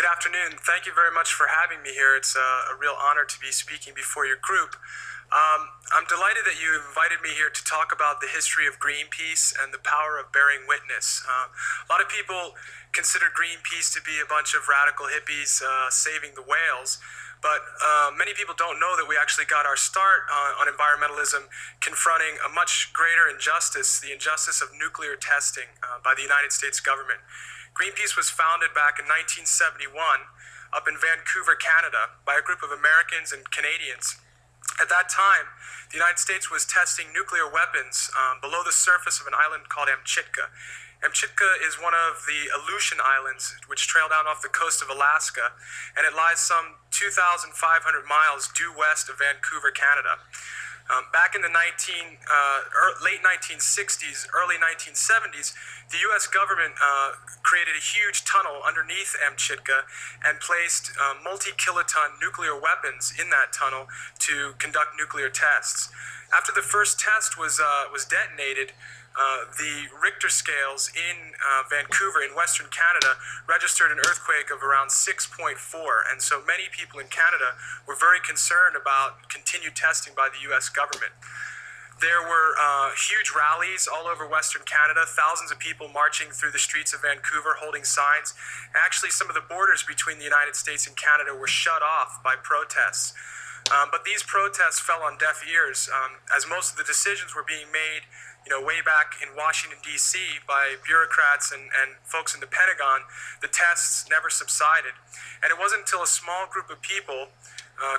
Good afternoon. Thank you very much for having me here. It's a real honor to be speaking before your group. I'm delighted that you invited me here to talk about the history of Greenpeace and the power of bearing witness. A lot of people consider Greenpeace to be a bunch of radical hippies saving the whales, but many people don't know that we actually got our start on environmentalism confronting a much greater injustice, the injustice of nuclear testing by the United States government. Greenpeace was founded back in 1971 up in Vancouver, Canada, by a group of Americans and Canadians. At that time, the United States was testing nuclear weapons below the surface of an island called Amchitka. Amchitka is one of the Aleutian Islands, which trail down off the coast of Alaska, and it lies some 2,500 miles due west of Vancouver, Canada. Back in the late 1960s, early 1970s, the U.S. government created a huge tunnel underneath Amchitka and placed multi-kiloton nuclear weapons in that tunnel to conduct nuclear tests. After the first test was detonated, the Richter scales in Vancouver in Western Canada registered an earthquake of around 6.4, and so many people in Canada were very concerned about continued testing by the U.S. government. There were huge rallies all over Western Canada, thousands of people marching through the streets of Vancouver holding signs. Actually, some of the borders between the United States and Canada were shut off by protests. But these protests fell on deaf ears, as most of the decisions were being made way back in Washington, D.C. by bureaucrats and folks in the Pentagon. The tests never subsided. And it wasn't until a small group of people,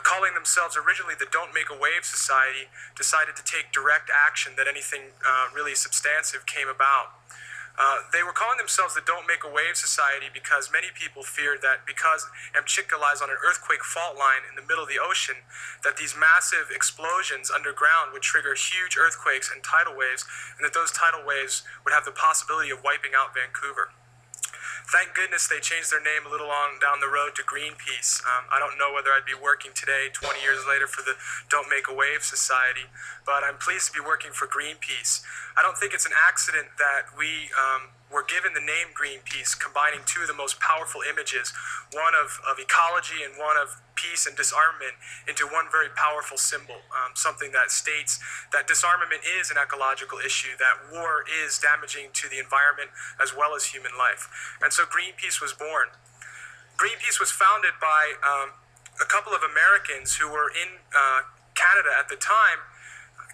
calling themselves originally the Don't Make a Wave Society, decided to take direct action that anything really substantive came about. They were calling themselves the Don't Make a Wave Society because many people feared that because Amchitka lies on an earthquake fault line in the middle of the ocean, that these massive explosions underground would trigger huge earthquakes and tidal waves, and that those tidal waves would have the possibility of wiping out Vancouver. Thank goodness they changed their name a little on down the road to Greenpeace. I don't know whether I'd be working today, 20 years later, for the Don't Make a Wave Society, but I'm pleased to be working for Greenpeace. I don't think it's an accident that we were given the name Greenpeace, combining two of the most powerful images, one of ecology and one of peace and disarmament, into one very powerful symbol, something that states that disarmament is an ecological issue, that war is damaging to the environment as well as human life. And so Greenpeace was born. Greenpeace was founded by a couple of Americans who were in Canada at the time,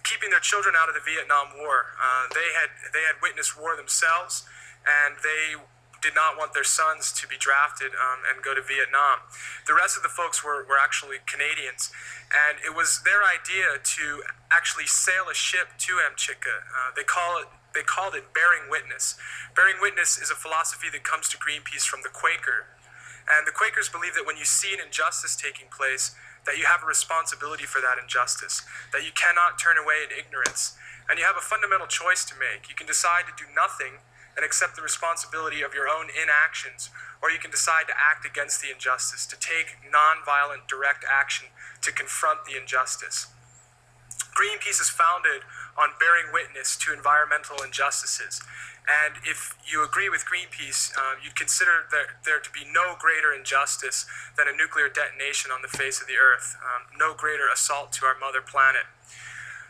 keeping their children out of the Vietnam War. They had witnessed war themselves, and they did not want their sons to be drafted and go to Vietnam. The rest of the folks were actually Canadians, and it was their idea to actually sail a ship to Amchitka. They called it bearing witness. Bearing witness is a philosophy that comes to Greenpeace from the Quaker, and the Quakers believe that when you see an injustice taking place, that you have a responsibility for that injustice, that you cannot turn away in ignorance, and you have a fundamental choice to make. You can decide to do nothing and accept the responsibility of your own inactions, or you can decide to act against the injustice, to take nonviolent direct action to confront the injustice. Greenpeace is founded on bearing witness to environmental injustices, and if you agree with Greenpeace, you'd consider there to be no greater injustice than a nuclear detonation on the face of the earth, no greater assault to our mother planet.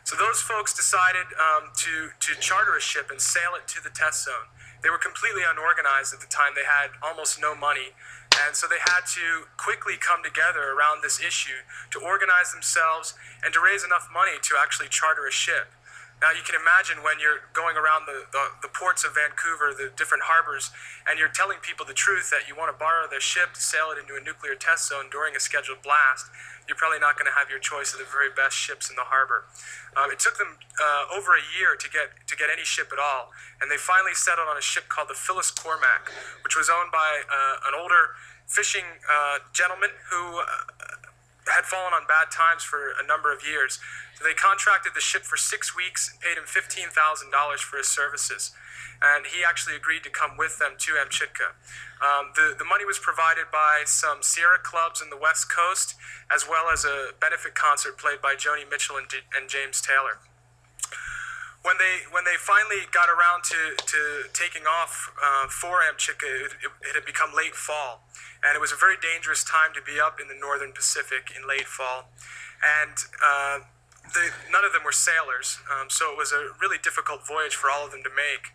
So those folks decided to charter a ship and sail it to the test zone. They were completely unorganized at the time. They had almost no money. And so they had to quickly come together around this issue to organize themselves and to raise enough money to actually charter a ship. Now you can imagine when you're going around the ports of Vancouver, the different harbors, and you're telling people the truth that you want to borrow their ship to sail it into a nuclear test zone during a scheduled blast, you're probably not going to have your choice of the very best ships in the harbor. It took them over a year to get any ship at all, and they finally settled on a ship called the Phyllis Cormac, which was owned by an older fishing gentleman who had fallen on bad times for a number of years. So they contracted the ship for 6 weeks and paid him $15,000 for his services. And he actually agreed to come with them to Amchitka. The money was provided by some Sierra clubs in the West Coast, as well as a benefit concert played by Joni Mitchell and James Taylor. When they finally got around to taking off for Amchitka, it had become late fall, and it was a very dangerous time to be up in the northern Pacific in late fall, and none of them were sailors, so it was a really difficult voyage for all of them to make.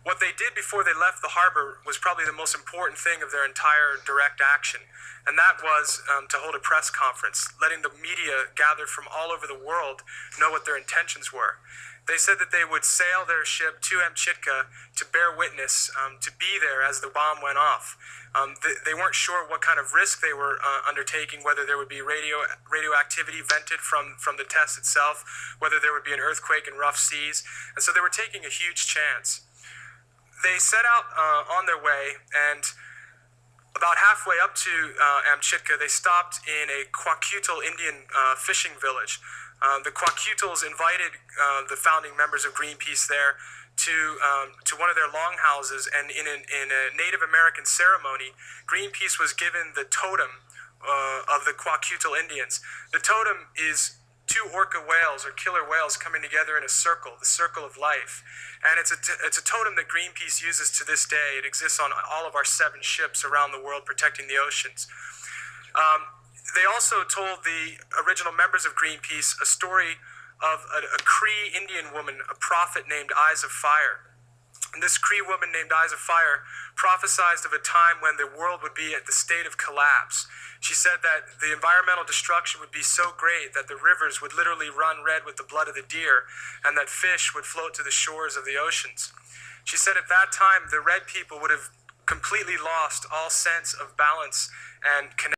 What they did before they left the harbor was probably the most important thing of their entire direct action, and that was to hold a press conference, letting the media gathered from all over the world know what their intentions were. They said that they would sail their ship to Amchitka to bear witness, to be there as the bomb went off. They weren't sure what kind of risk they were undertaking, whether there would be radioactivity vented from the test itself, whether there would be an earthquake in rough seas, and so they were taking a huge chance. They set out on their way, and about halfway up to Amchitka, they stopped in a Kwakiutl Indian fishing village. The Kwakutls invited the founding members of Greenpeace there to one of their longhouses, and in a Native American ceremony, Greenpeace was given the totem of the Kwakiutl Indians. The totem is two orca whales or killer whales coming together in a circle, the circle of life. And it's a totem that Greenpeace uses to this day. It exists on all of our 7 ships around the world protecting the oceans. They also told the original members of Greenpeace a story of a Cree Indian woman, a prophet named Eyes of Fire. And this Cree woman named Eyes of Fire prophesied of a time when the world would be at the state of collapse. She said that the environmental destruction would be so great that the rivers would literally run red with the blood of the deer, and that fish would float to the shores of the oceans. She said at that time the red people would have completely lost all sense of balance and connection.